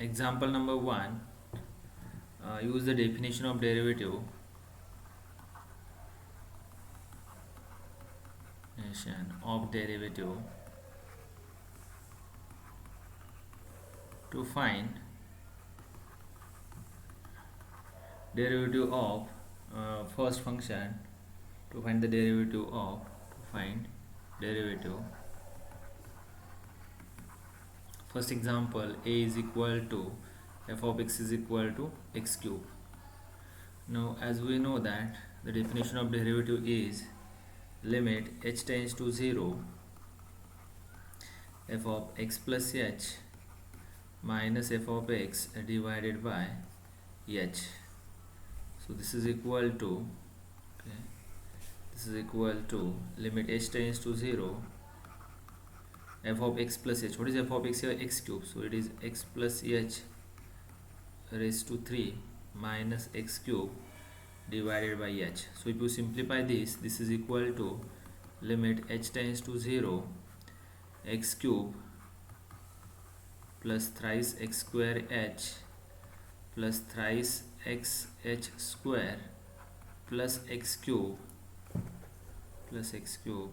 Example number 1, use the definition of derivative to find derivative of first function, to find the derivative of first example. A is equal to f of x is equal to x cube. Now as we know that the definition of derivative is limit h tends to 0 f of x plus h minus f of x divided by h. So this is equal to limit h tends to 0 f of x plus h. What is f of x here? X cube. So it is x plus h raised to 3 minus x cube divided by h. So if you simplify this is equal to limit h tends to 0 x cube plus thrice x square h plus thrice x h square plus x cube plus h cube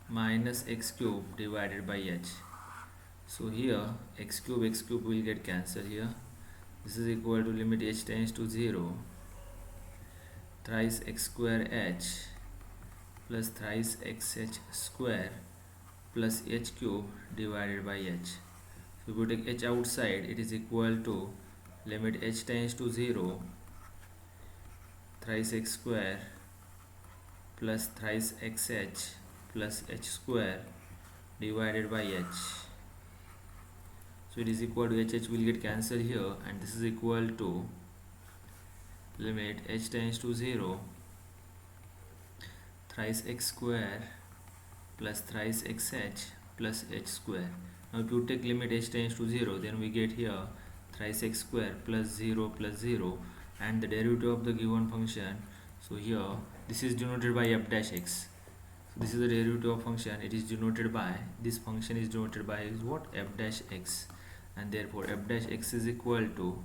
minus x cube divided by h. So here x cube will get cancelled here. This is equal to limit h tends to 0 thrice x square h plus thrice x h square plus h cube divided by h. So if you take h outside, it is equal to limit h tends to 0 thrice x square plus thrice xh plus h square divided by h. So it is equal to h will get cancelled here, and this is equal to limit h tends to 0 thrice x square plus thrice xh plus h square. Now if you take limit h tends to 0, then we get here thrice x square plus 0 and the derivative of the given function. So here this is denoted by f dash x. So this is the derivative of function. It is denoted by, this function is denoted by is what? F dash x, and therefore f dash x is equal to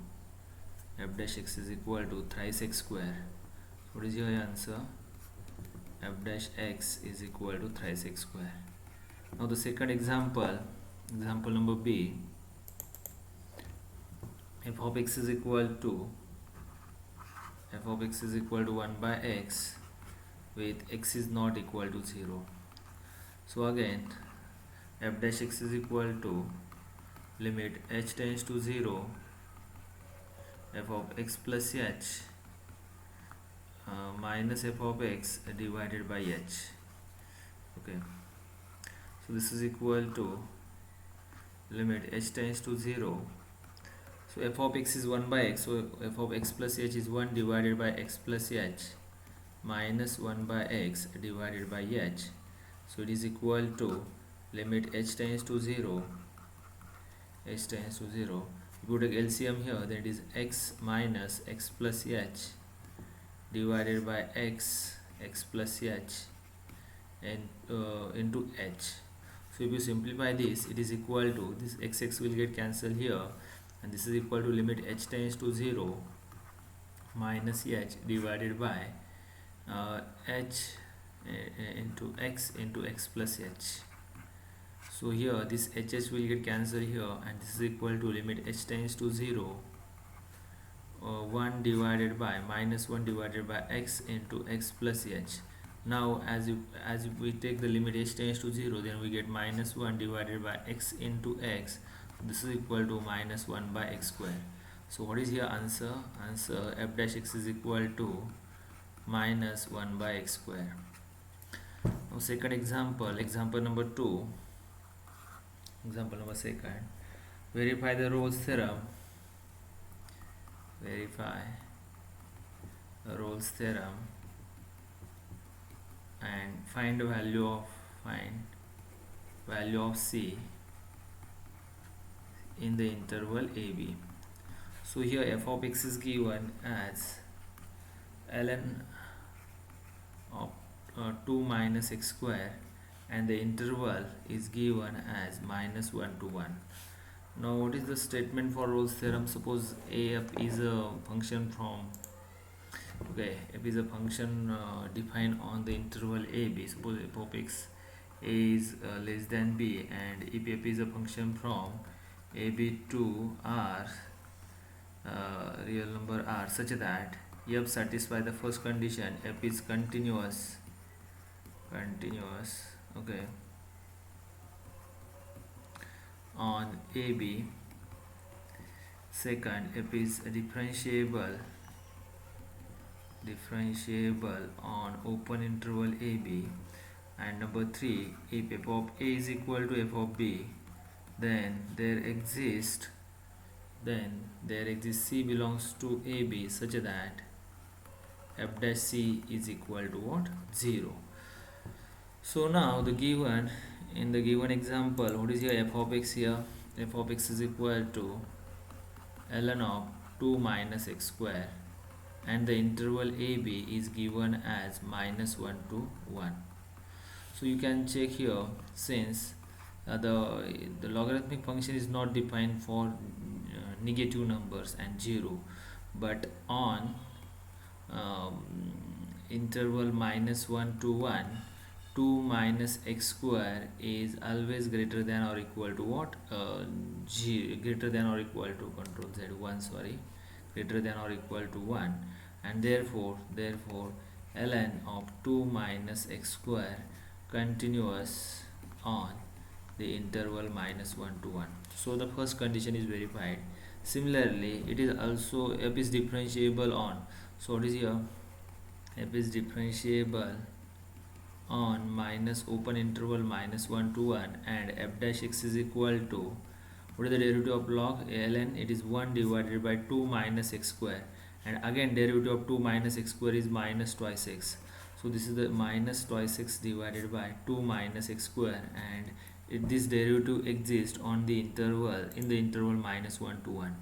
thrice x square. What is your answer? F dash x is equal to thrice x square. Now the second example number B, f of x is equal to 1 by x with x is not equal to 0. So again f dash x is equal to limit h tends to 0 f of x plus h minus f of x divided by h. Okay, so this is equal to limit h tends to 0. So f of x is 1 by x, so f of x plus h is 1 divided by x plus h minus 1 by x divided by h. So it is equal to limit h tends to 0. If you take LCM here, then it is x minus x plus h divided by x plus h and into h. So if you simplify this, it is equal to, this x will get cancelled here, and this is equal to limit h tends to 0 minus h divided by h into x plus h. So here this hh will get cancelled here, and this is equal to limit h tends to 0 1 divided by minus 1 divided by x into x plus h. Now as we take the limit h tends to 0, then we get minus 1 divided by x into x. This is equal to minus 1 by x square. So what is your answer? Answer f dash x is equal to minus 1 by x square. Now second example number 2, example number second, verify the Rolle's theorem. And find value of c in the interval AB. So here f of x is given as ln of 2 minus x square and the interval is given as -1 to 1. Now what is the statement for Rolle's theorem? Suppose f is a function from, okay, f is a function defined on the interval a b. Suppose f of x a is less than b, and if f is a function from a b to r, real number r, such that f satisfy the first condition, f is continuous, okay, on ab. Second, f is differentiable on open interval ab. And number 3, if f of a is equal to f of b, then there exists c belongs to ab such that f dash c is equal to what? 0. So now in the given example, what is here f of x here? F of x is equal to ln of 2 minus x square, and the interval ab is given as -1 to 1. So you can check here, since the logarithmic function is not defined for negative numbers and 0, but on interval -1 to 1, 2 minus x square is always greater than or equal to what? Greater than or equal to control z 1, sorry, greater than or equal to 1, and therefore ln of 2 minus x square continuous on the interval -1 to 1. So the first condition is verified. Similarly, it is also f is differentiable on, so what is here? F is differentiable on minus open interval -1 to 1, and f dash x is equal to, what is the derivative of log ln? It is 1 divided by 2 minus x square, and again derivative of 2 minus x square is minus twice x. So this is the minus twice x divided by 2 minus x square, and this derivative exists on the interval, in the interval -1 to 1.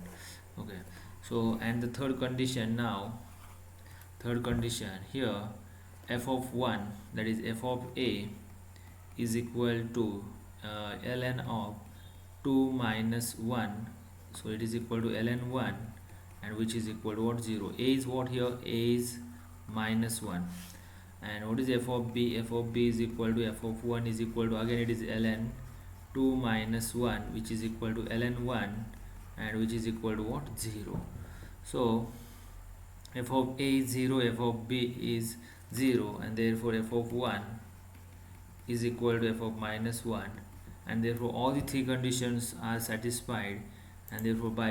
Okay, so and the third condition here, f of 1, that is f of a, is equal to ln of 2 minus 1, so it is equal to ln 1, and which is equal to what? 0. A is what here? A is -1. And what is f of b? F of b is equal to f of 1 is equal to, again it is ln 2 minus 1, which is equal to ln 1, and which is equal to what? 0. So f of a is 0, f of b is 0, and therefore f of 1 is equal to f of -1, and therefore all the three conditions are satisfied, and therefore by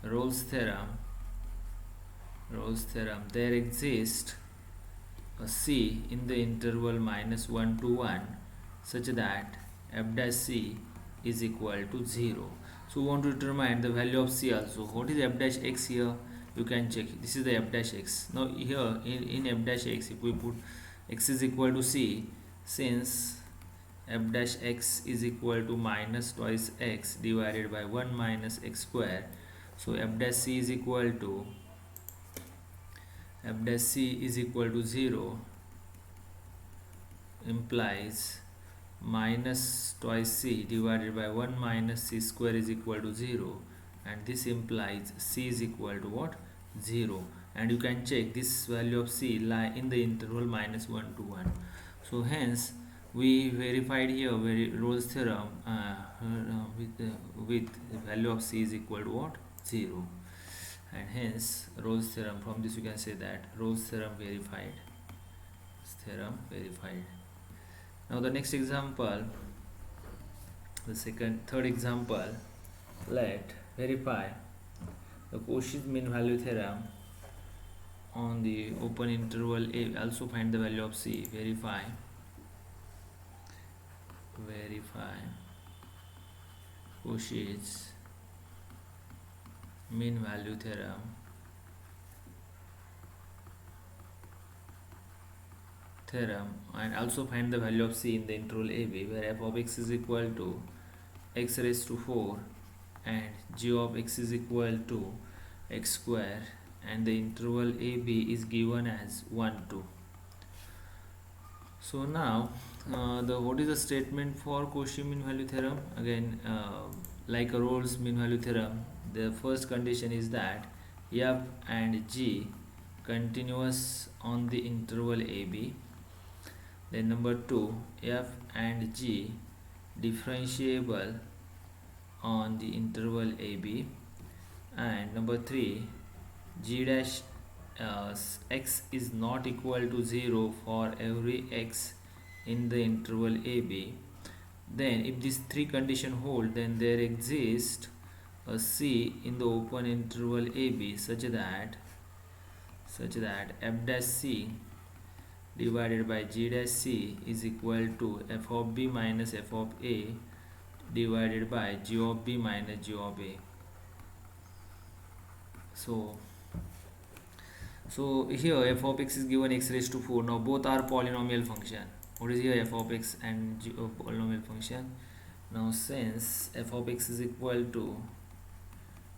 Rolle's theorem, there exists a c in the interval -1 to 1 such that f dash c is equal to 0. So we want to determine the value of c also. What is f dash x here? You can check. This is the f dash x. Now here in f dash x, if we put x is equal to c, since f dash x is equal to minus twice x divided by 1 minus x square, so f dash c is equal to 0, implies minus twice c divided by 1 minus c square is equal to 0, and this implies c is equal to what? 0. And you can check this value of c lie in the interval -1 to 1. So hence we verified here Rolle's theorem with the value of c is equal to what? 0. And hence Rolle's theorem, from this you can say that Rolle's theorem verified. Now the next example, third example, let verify the Quotient mean value theorem on the open interval a. Also find the value of c. Verify Quotient's mean value theorem, and also find the value of c in the interval ab, where f of x is equal to x raised to 4 and g of x is equal to x square, and the interval ab is given as 1 2. So now the what is the statement for Cauchy mean value theorem? Again, like a Rolle's mean value theorem, the first condition is that f and g continuous on the interval AB. Then number 2, f and g differentiable on the interval AB. And number 3, g dash x is not equal to 0 for every x in the interval AB. Then if these three conditions hold, then there exists a c in the open interval AB such that f dash c divided by g dash c is equal to f of b minus f of a divided by g of b minus g of a. So here f of x is given x raised to 4. Now both are polynomial function. What is here f of x and g of polynomial function? Now since f of x is equal to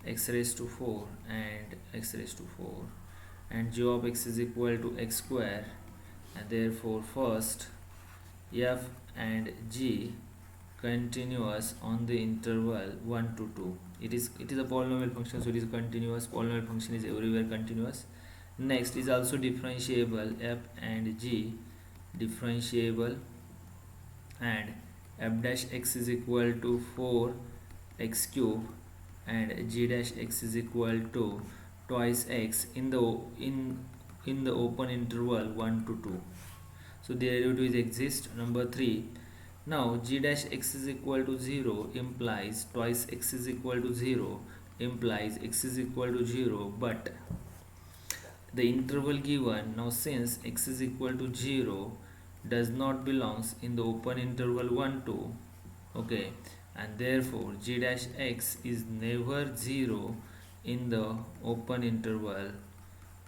x raised to 4 and x raised to 4 and g of x is equal to x square, and therefore first f and g continuous on the interval 1 to 2. It is a polynomial function, so it is continuous. Polynomial function is everywhere continuous. Next is also differentiable, f and g differentiable, and f dash x is equal to 4 x cube and g dash x is equal to twice x in the open interval 1 to 2. So the derivatives exist. Number 3, now g dash x is equal to 0 implies twice x is equal to 0 implies x is equal to 0, but the interval given, now since x is equal to 0 does not belongs in the open interval 1 2, okay, and therefore g dash x is never 0 in the open interval,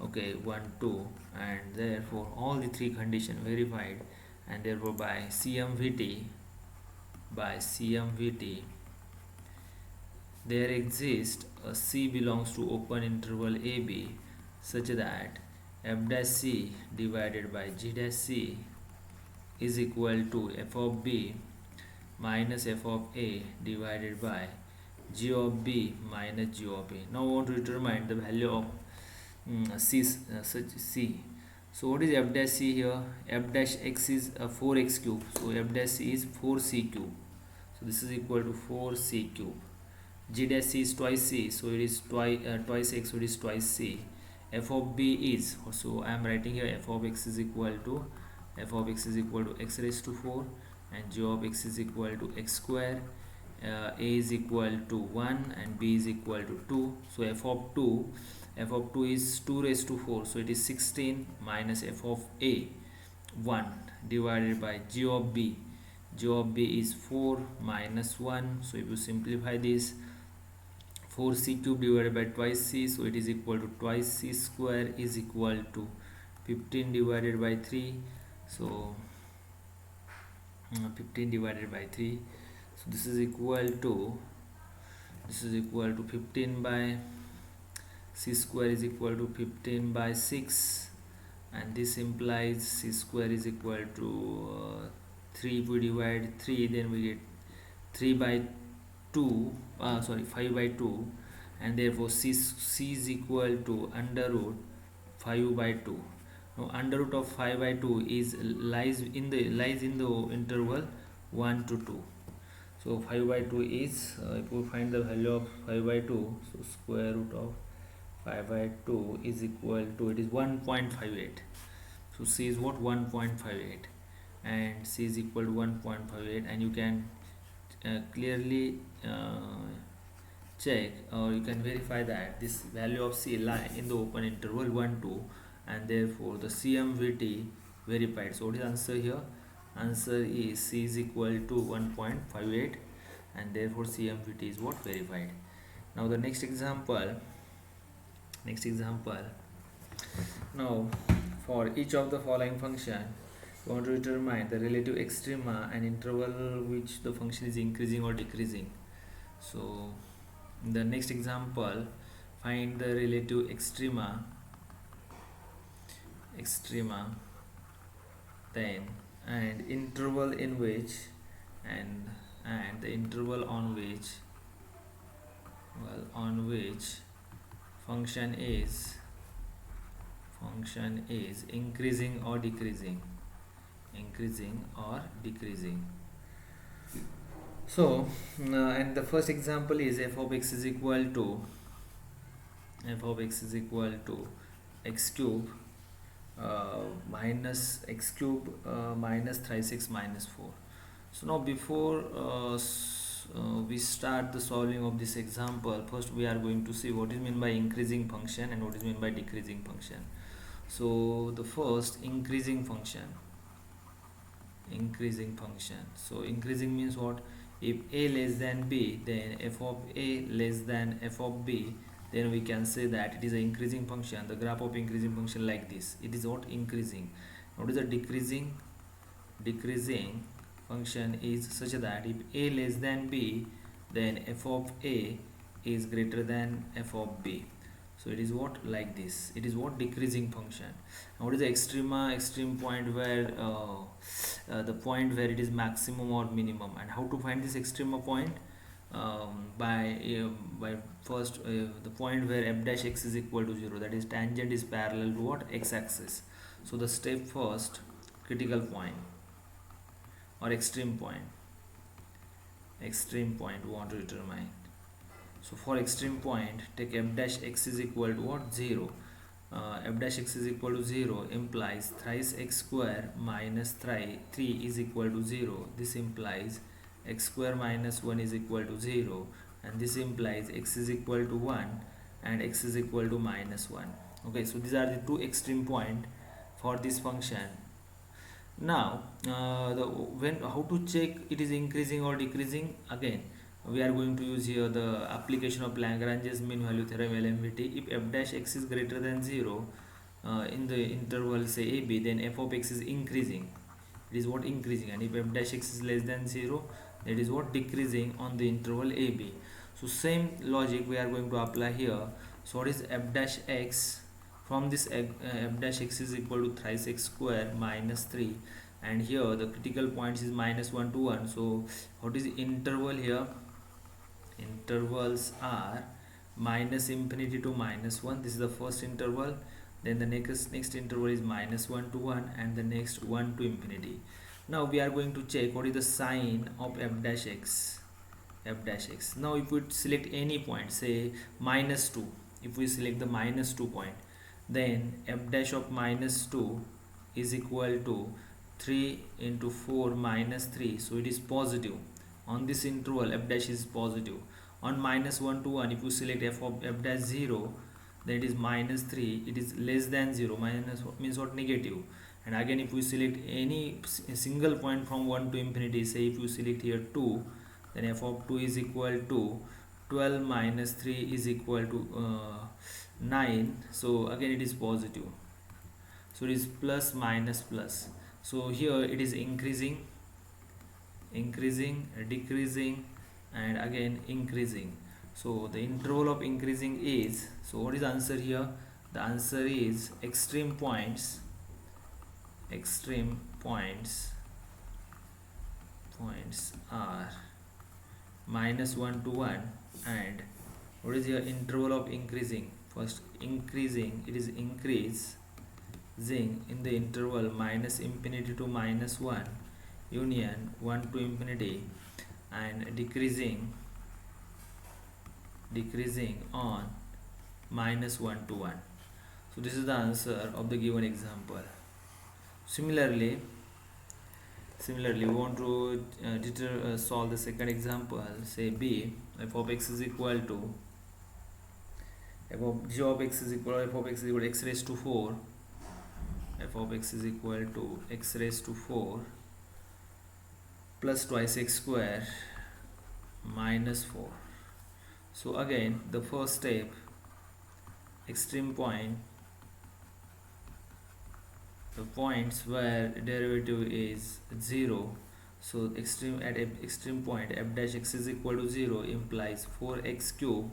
okay, 1 2, and therefore all the three conditions verified, and therefore by CMVT there exists a c belongs to open interval AB such that f dash c divided by g dash c is equal to f of b minus f of a divided by g of b minus g of a. Now we want to determine the value of such c. So what is f dash c here? F dash x is 4x cube, so f dash c is 4c cube, so this is equal to 4c cube. G dash c is twice c, so it is twice x, so it is twice c. F of b is, so I am writing here f of x is equal to x raised to 4 and g of x is equal to x square. A is equal to 1 and b is equal to 2. So f of 2 is 2 raised to 4, so it is 16 minus f of a 1 divided by g of b is 4 minus 1. So if you simplify this, 4c cube divided by twice c, so it is equal to twice c square is equal to 15 divided by 3. So 15 divided by 3, so this is equal to 15 by c square is equal to 15 by 6, and this implies c square is equal to 3. If we divide 3, then we get 3 by 2, 5 by 2, and therefore c is equal to under root 5 by 2. Now under root of 5 by 2 is lies in the interval 1 to 2. So 5 by 2 is, if we find the value of 5 by 2, so square root of 5 by 2 is equal to, it is 1.58. So c is what? 1.58, and c is equal to 1.58, and you can clearly check, or you can verify that this value of c lie in the open interval 1 2, and therefore the CMVT verified. So what is answer here? Answer is c is equal to 1.58, and therefore CMVT is what? Verified. Now the next example, now for each of the following function we want to determine the relative extrema and interval which the function is increasing or decreasing. So in the next example, find the relative extrema, then and interval in which and the interval on which function is increasing or decreasing. So and the first example is f of x is equal to x cube minus x cube minus 36 minus 4. So now before we start the solving of this example, first we are going to see what is meant by increasing function and what is meant by decreasing function. So the first, increasing function. So increasing means what? If a less than b, then f of a less than f of b, then we can say that it is an increasing function. The graph of increasing function like this, it is what? Increasing. What is a decreasing function? Is such that if a less than b, then f of a is greater than f of b. So it is what? Like this. It is what? Decreasing function. And what is the extreme point, where the point where it is maximum or minimum? And how to find this extrema point? By first the point where f dash x is equal to 0, that is tangent is parallel to what? X-axis. So the step first, critical point or extreme point we want to determine. So for extreme point, take f dash x is equal to what? 0. F dash x is equal to 0 implies thrice x square minus 3 is equal to 0. This implies x square minus 1 is equal to 0, and this implies x is equal to 1 and x is equal to minus 1. Okay, so these are the two extreme point for this function. Now how to check it is increasing or decreasing? Again, we are going to use here the application of Lagrange's mean value theorem, LMVT. If f dash x is greater than 0 in the interval say ab, then f of x is increasing. It is what? Increasing. And if f dash x is less than 0, that is what? Decreasing on the interval ab. So same logic we are going to apply here. So what is f dash x? From this f dash x is equal to thrice x square minus 3, and here the critical points is minus 1 to 1. So what is the interval here? Intervals are minus infinity to minus 1. This is the first interval. Then the next interval is minus 1 to 1, and the next 1 to infinity. Now we are going to check what is the sign of f dash x. Now if we select any point, say minus 2, if we select the minus 2 point, then f dash of minus 2 is equal to 3 into 4 minus 3. So it is positive. On this interval, f dash is positive. On minus 1 to 1, if you select f of f dash 0, then it is minus 3. It is less than 0. Minus means what? Negative. And again, if we select any single point from 1 to infinity, say if you select here 2, then f of 2 is equal to 12 minus 3 is equal to 9. So again it is positive. So it is plus minus plus. So here it is increasing, decreasing, and again increasing. So the interval of increasing is, so what is the answer here? The answer is extreme points are minus 1 to 1, and what is your interval of increasing? First increasing, it is increasing in the interval minus infinity to minus 1 union 1 to infinity, and decreasing on minus 1 to 1. So this is the answer of the given example. Similarly we want to solve the second example. Say b, f of x is equal to f of x is equal to x raised to 4. F of x is equal to x raised to 4 plus twice x square minus 4. So again, the first step, extreme point, the points where derivative is 0. So at extreme point, f dash x is equal to 0 implies 4x cube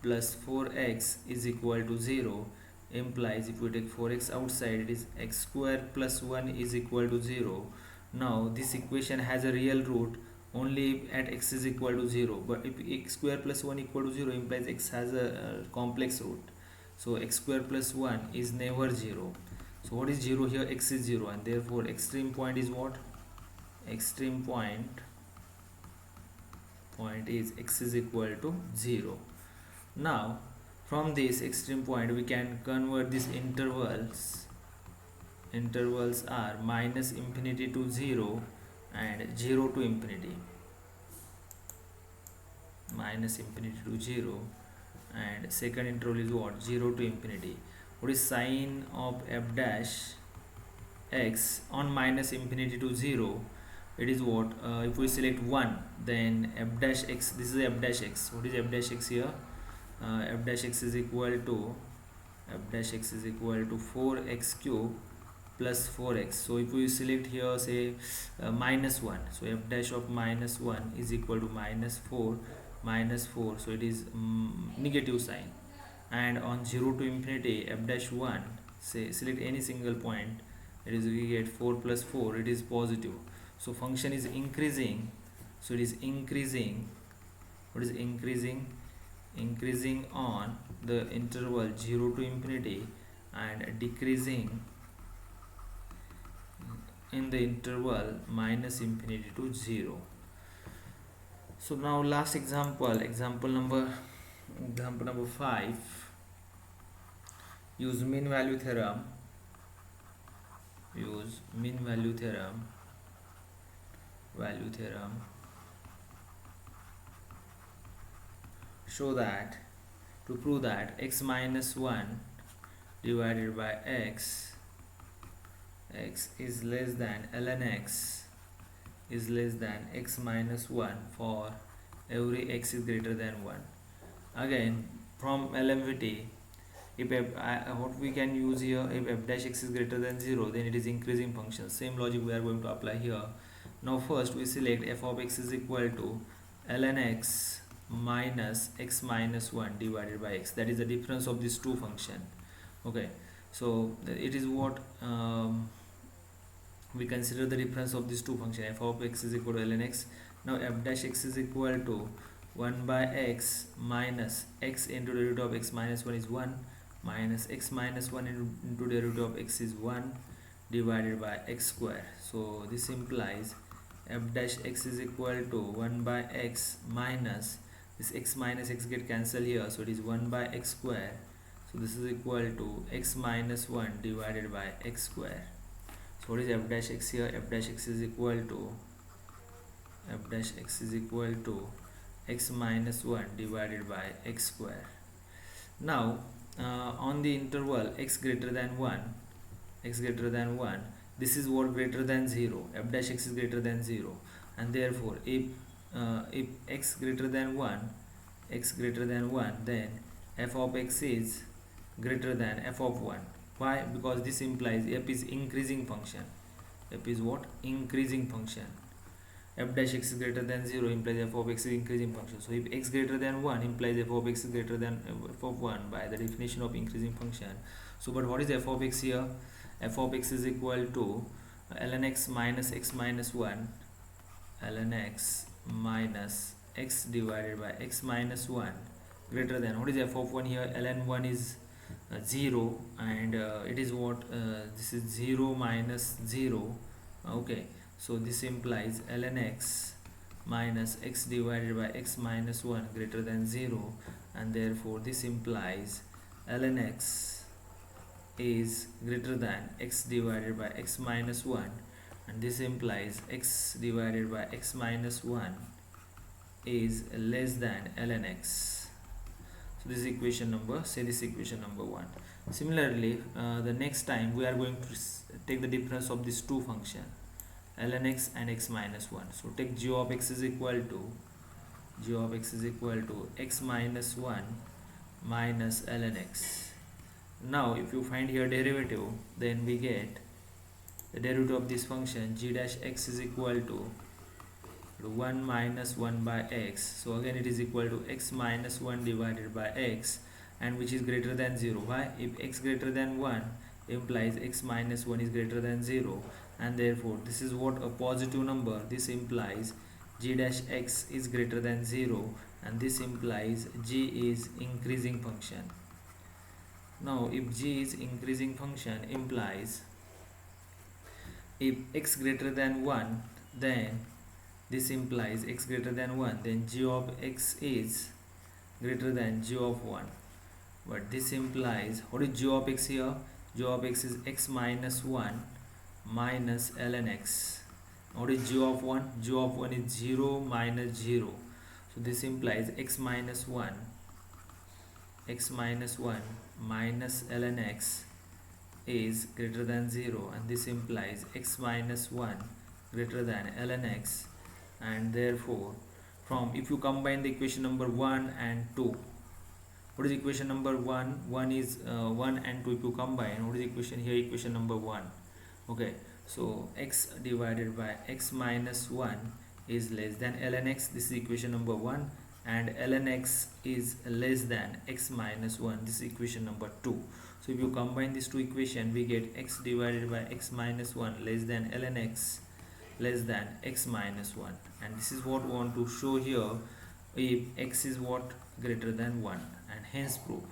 plus 4x is equal to 0 implies if we take 4x outside, it is x square plus 1 is equal to 0. Now this equation has a real root only at x is equal to 0, but if x square plus 1 equal to 0 implies x has a complex root. So x square plus 1 is never 0. So what is 0 here? X is 0, and therefore extreme point is what? Extreme point is x is equal to 0. Now from this extreme point we can convert these intervals. Intervals are minus infinity to 0 and 0 to infinity. Minus infinity to 0, and second interval is what? 0 to infinity. What is sine of f dash x on minus infinity to 0? It is what? If we select 1, then f dash x, this is f dash x. What is f dash x here? F dash x is equal to 4x cube plus 4x. So if we select here say minus 1, so f dash of minus 1 is equal to minus 4, so it is negative sign. And on 0 to infinity, f dash 1, say select any single point, it is we get 4 plus 4, it is positive. So function is increasing, so it is increasing. What is increasing? Increasing on the interval 0 to infinity and decreasing in the interval minus infinity to 0. So now last example, example number 5. Use mean value theorem. Use mean value theorem. Show that, to prove that x minus 1 divided by x is less than ln x is less than x minus 1 for every x is greater than 1. Again, from LMVT, if what we can use here, if f dash x is greater than 0, then it is increasing function. Same logic we are going to apply here. Now first we select f of x is equal to ln x minus x minus 1 divided by x. That is the difference of these two function. Okay, so it is what we consider the difference of these two function. F of x is equal to ln x. Now f dash x is equal to 1 by x minus x into the root of x minus 1 is 1, minus x minus 1 into the root of x is 1 divided by x square. So this implies f dash x is equal to 1 by x minus this x minus x get cancelled here, so it is 1 by x square. So this is equal to x minus 1 divided by x square. So what is f dash x here? F dash x is equal to x minus 1 divided by x square. Now on the interval x greater than 1, this is what greater than 0. F dash x is greater than 0, and therefore if x greater than 1, then f of x is greater than f of 1. Why? Because this implies f is increasing function. F is what? Increasing function. F dash x is greater than 0 implies f of x is increasing function. So if x greater than 1 implies f of x is greater than f of 1 by the definition of increasing function. So but what is f of x here? F of x is equal to ln x minus x minus 1, ln x minus x divided by x minus 1 greater than, what is f of 1 here? Ln 1 is 0, and it is what? This is 0 minus 0. Okay, so this implies ln x minus x divided by x minus 1 greater than 0, and therefore this implies ln x is greater than x divided by x minus 1, and this implies x divided by x minus 1 is less than ln x. So this is equation number, say this equation number 1. Similarly, the next time we are going to take the difference of these two functions, ln x and x minus 1. So take g of x is equal to x minus 1 minus ln x. Now if you find here derivative, then we get the derivative of this function g dash x is equal to 1 minus 1 by x. So again it is equal to x minus 1 divided by x, and which is greater than 0. Why? If x greater than 1 implies x minus 1 is greater than 0, and therefore this is what a positive number. This implies g dash x is greater than 0, and this implies g is increasing function. Now if g is increasing function implies if x greater than 1, then this implies x greater than 1, then g of x is greater than g of 1. But this implies, what is g of x here? G of x is x minus 1 minus ln x. What is g of 1? G of 1 is 0 minus 0. So this implies x minus 1 minus ln x is greater than 0, and this implies x minus 1 greater than ln x, and therefore from if you combine the equation number 1 and 2, what is equation number 1? 1 is 1 and 2. If you combine, what is equation here? Equation number 1. Okay, so x divided by x minus 1 is less than ln x. This is equation number 1, and ln x is less than x minus 1. This is equation number 2. So if you combine these two equations, we get x divided by x minus 1 less than ln x less than x minus 1, and this is what we want to show here if x is what? Greater than 1, and hence proof.